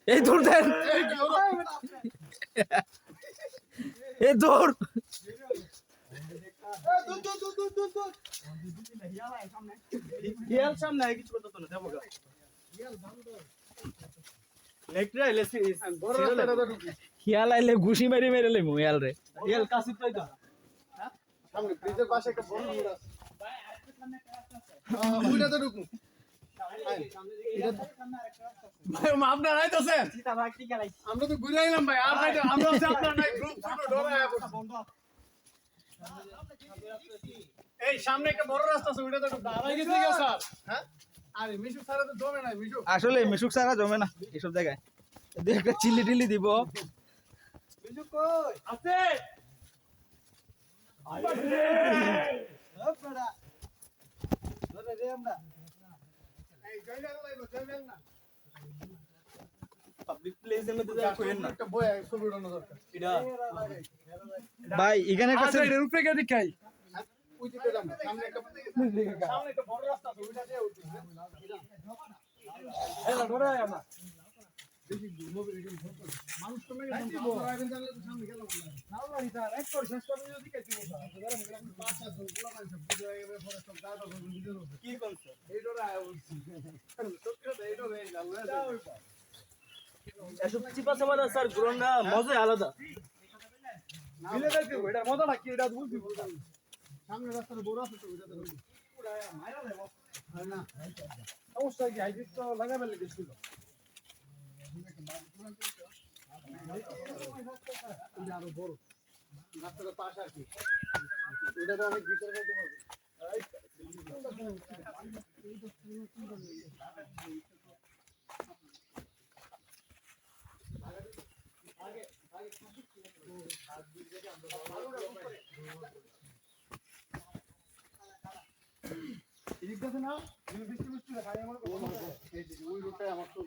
এই দৌড় দেন, এই দৌড়। হিয়াল আইলে ঘুষি মারি মেরে লেমু হিয়াল রে। আপনার আইতাছেন আমরা তো ঘুরে আইলাম ভাই আর নাই আমরা হচ্ছে আপনার নাই গ্রুপ ছোট ডরায় এই সামনে একটা বড় রাস্তা আছে ওইটা তো দাঁড়াই গেছে কি স্যার হ্যাঁ আরে মিশু স্যার তো জমে নাই মিশু আসলে মিশুক সারা জমে না এইসব জায়গায়, দুই একটা চিল্লি টিল্লি দিব। মিশু কই আছে এই জয়নাল লাইব জয়নাল না পাবলিক প্লেসের মধ্যে যা কইেন না একটা বয় ছবি উঠানো দরকার এটা ভাই এখানে একটা আচ্ছা এর উপরে গিয়ে দেখাই ওই দিকে যান সামনে একটা বড় রাস্তা আছে ওইটা দিয়ে উঠি এলা ধরে আয় আমরা দেখি মানুষ তো মেরে আইবেন জানলে তো সামনে গেল না না স্যার এক করে শেষ করে যদি কে দিব স্যার পাঁচ সাত জন গুলো মানুষ বুঝে এবে পরে সব দাদা বন্ধু ভিডিও কি করছ এই ডরে আয় বলছি সত্যি এই ডরে যাও এসব চিপা চাপা স্যার ঘুরনা মজা আলাদা মিলে দেখতে এটা মজাটা কি এটা বুঝবি সামনে রাস্তাটা বড় আছে তো ওইটাতে পুরো মাইরা দেব হয় না সমস্যা কি হাইব্রিড তো লাগাবে লেগেছিল আরো বড় রাস্তাটা পাশ আর কি ওইটা তো অনেক ভিতরে যেতে পারবে ঠিক আছে না বৃষ্টি বৃষ্টি খাই আমার ওই রোডটাই আমার তো